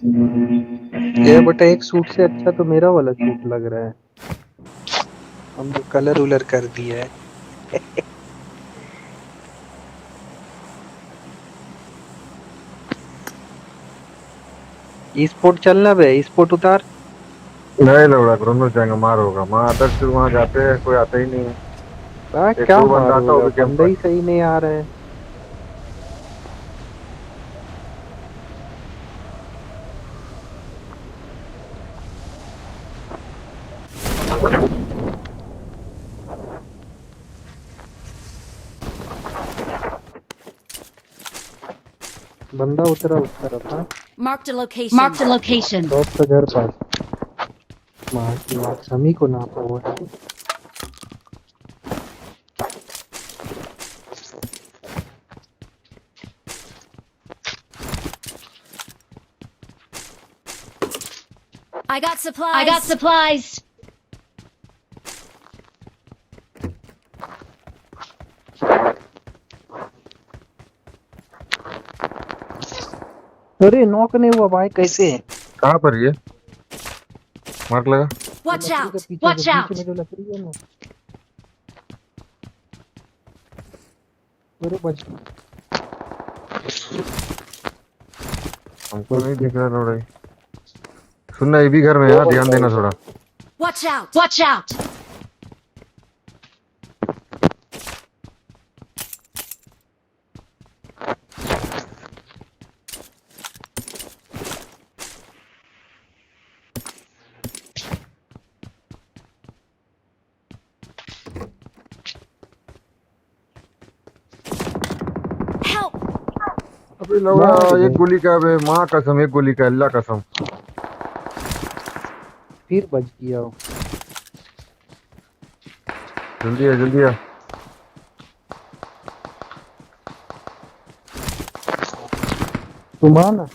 ये बेटा एक सूट से अच्छा तो मेरा वाला सूट लग रहा है। हमने कलर उलर कर दिया है। ई स्पोर्ट चलना बे, ई स्पोर्ट उतार। नहीं लग रहा ग्राउंड में जाएंगे, मार होगा। वहाँ आदर्श वहाँ जाते हैं, कोई आता ही नहीं है। एक क्या दो मार बंदा आता होगा, होगा गेम बंदे पर। ही सही नहीं आ रहे हैं। बंदा उतरा उस तरफ। हाँ, Marked a location. Marked a location. Top का घर पास। मार की मार समी को नापा हुआ है। I got supplies. I got supplies. अरे नॉक नहीं हुआ भाई, कैसे? कहाँ पर ये मार्क लगा? Watch लकड़ी out. के पीछे, Watch जो out. पीछे में जो लकड़ी है ना। अरे बच हमको नहीं दिख रहा थोड़ा ही। सुनना, ये भी घर में है, ध्यान देना थोड़ा। Watch out. Watch out. Help. अबे लौड़ा, एक गोली का बे, माँ कसम, एक गोली का, अल्लाह कसम। फिर बच गया हो। जल्दी है, जल्दी है। तुम आना।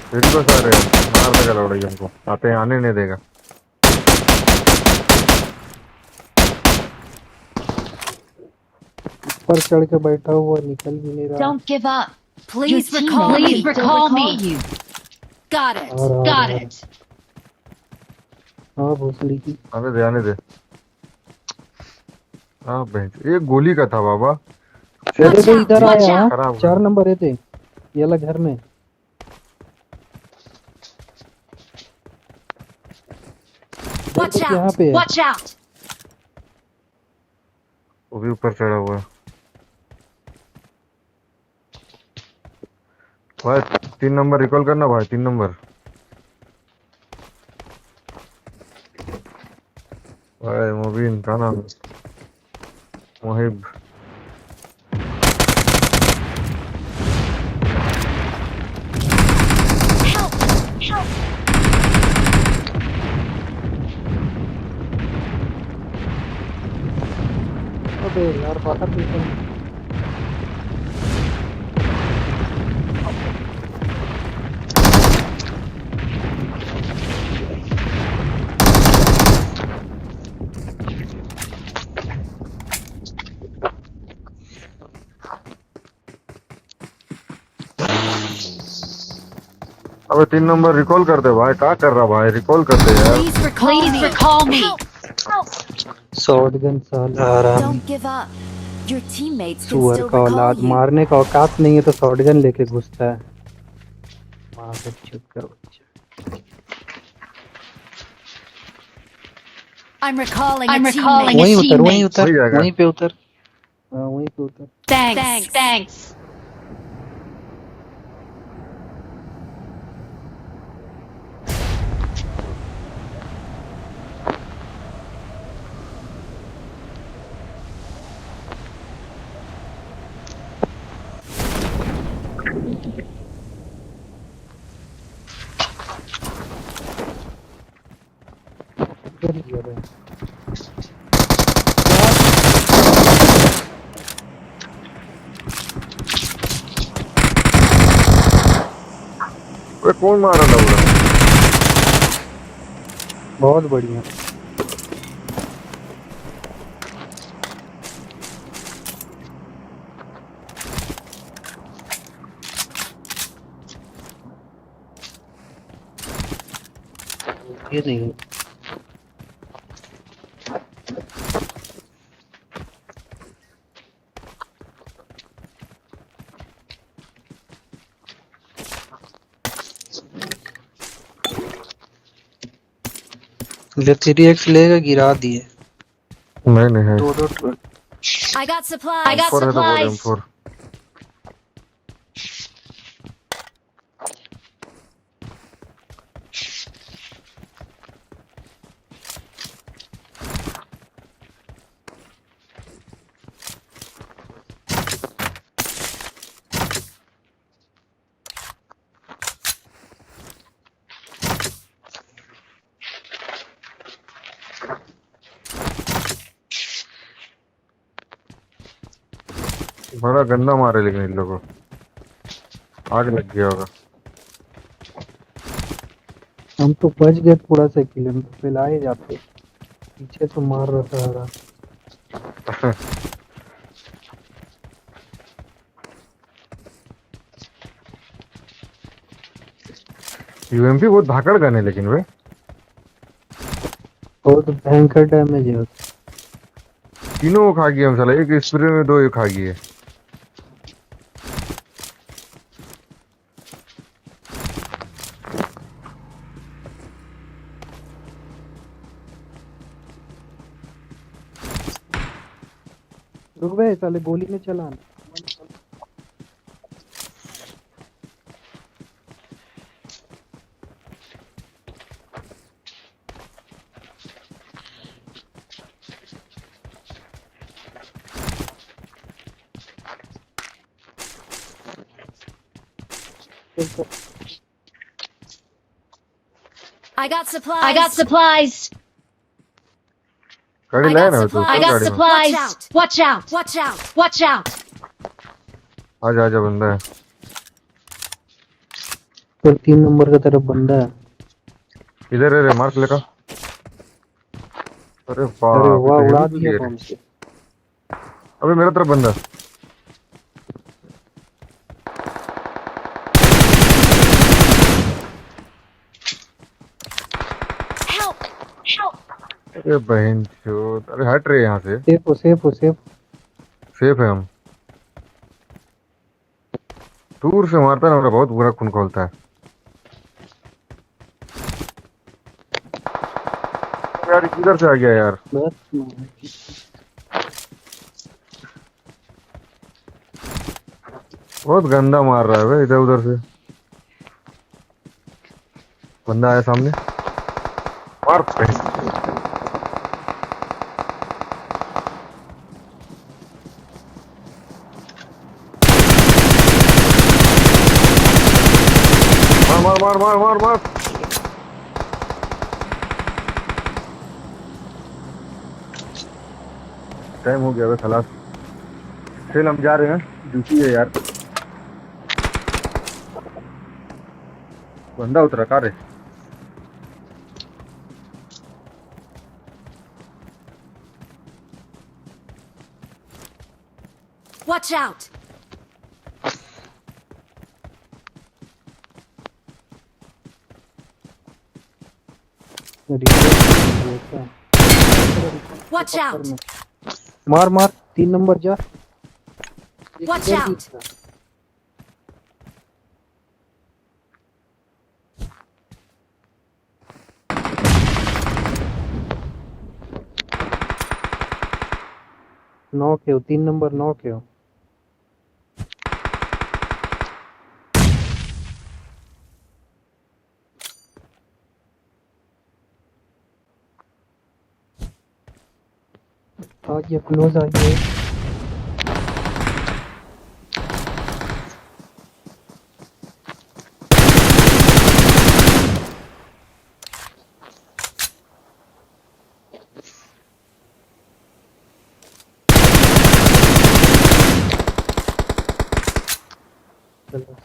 तेरी बस आ रहे हैं, मार देगा लौड़ा ये हमको, आते हैं, आने नहीं देगा। ऊपर चढ़ के बैठा हुआ, निकल भी नहीं रहा। Don't give up. Please recall me. Please recall me. Got it. Got it. हाँ भोसड़ी की। आने दे, आने दे। हाँ बहन, एक गोली का था बाबा। चलो तो इधर Watch आया। out. खराब 4 नंबर है थे ये वाला घर में। Watch यहाँ out. पे है। Watch out. वो भी ऊपर चढ़ा हुआ है भाई। 3 नंबर रिकॉल करना भाई, 3 नंबर भाई। मुबीन का नाम मुहिब। Help. Help. अबे यार बाहर निकल। अबे 3 नंबर रिकॉल कर दे भाई, क्या कर रहा भाई, रिकॉल कर दे यार। Please recall me. शॉटगन साला आराम। Don't give up. Your teammates can सुअर still का recall औलाद, you. मारने का औकात नहीं है तो शॉटगन लेके घुसता है। माँ से चुप करो बच्चा। I'm recalling a teammate. वहीं उतर, वहीं उतर, वही जाएगा। वहीं पे उतर। हाँ वहीं पे उतर। Thanks. Thanks. इधर ही है। अबे कौन मार रहा था? बहुत बढ़िया। ये नहीं। ले 3x लेगा, गिरा दिए नहीं है। दो दो। I got supplies. I got M4 है तो बोल supplies. M4। बड़ा गंदा मारे लेकिन इन लोगों को आग लग गया होगा। हम तो बच गए थोड़ा सा किले में, तो पिलाए जाते, पीछे तो मार रहा था। यूएमपी बहुत धाकड़ गन है लेकिन वे बहुत भयंकर डैमेज है। तीनों को खा गया हम साला, एक स्प्रे में दो खा गए। रुक बे साले, गोली में चला। I got supplies. I got supplies. गाड़ी I लाया got ना तू supplies. चल I got गाड़ी में। supplies. Watch out. Watch out. Watch out. आजा आजा बंदा है। फिर 3 नंबर का तरफ बंदा है। इधर है रे, मार्क लेका। अरे अरे बाप, वाह, ये तो उड़ा हेवी दिया है रे। बम से। अबे मेरा तरफ बंदा। Help. Help. अरे बहन चोद, अरे हट रहे यहाँ से। सेफ हो, सेफ हो, सेफ। सेफ है हम। दूर से मारता है ना, मेरा बहुत बुरा खून खोलता है यार। किधर से आ गया यार। बस बहुत गंदा मार रहा है भाई, इधर उधर से। बंदा आया सामने, मार पे। मार मार मार मार मार। टाइम हो गया भाई, खलास। खेल, हम जा रहे हैं, ड्यूटी है यार। बंदा उतरा का रे। Watch out. Watch out. मार मार, 3 नंबर जा। Watch out. नॉक है, 3 नंबर नॉक है। आइए, क्लोज आइए। चलो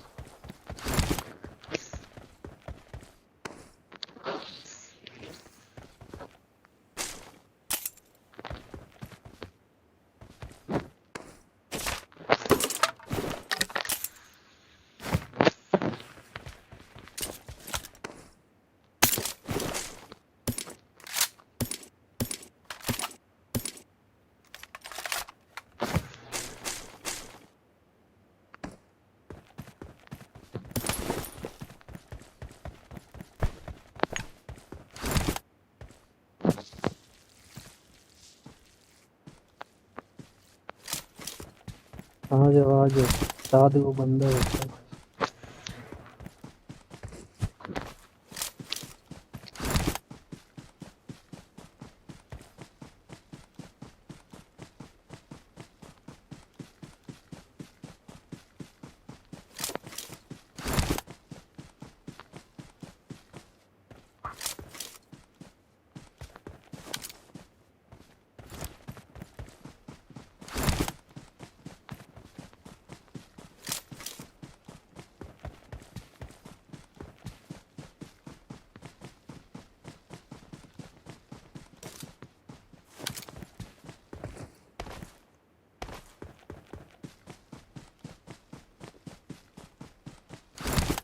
आ जाओ साथ वो बंदा होता है।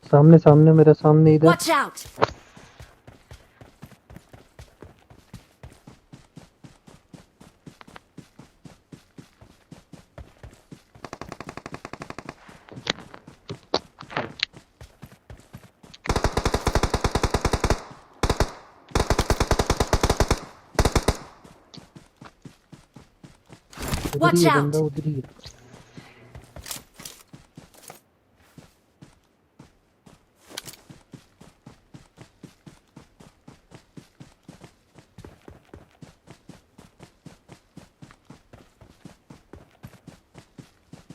सामने सामने मेरे सामने इधर। Watch out! उधर ही Watch है out! बंदा, उधर ही है।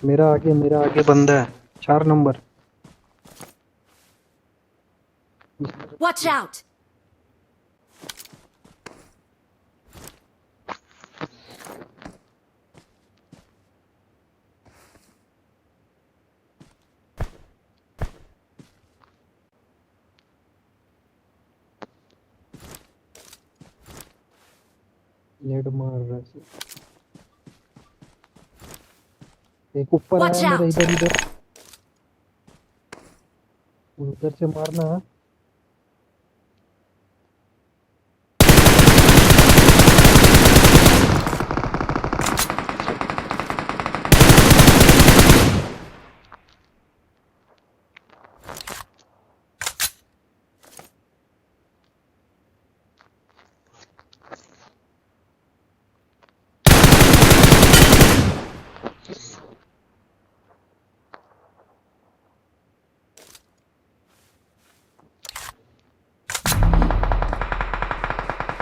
मेरा आगे बंदा है, 4 नंबर। Watch out! नेड मार रहा है। एक ऊपर Watch आया मेरा, out! इधर इधर उधर से मारना है।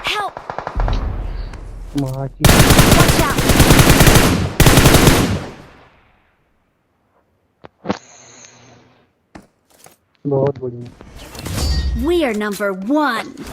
Help! माँ की Watch out! बहुत बढ़िया। We are number 1.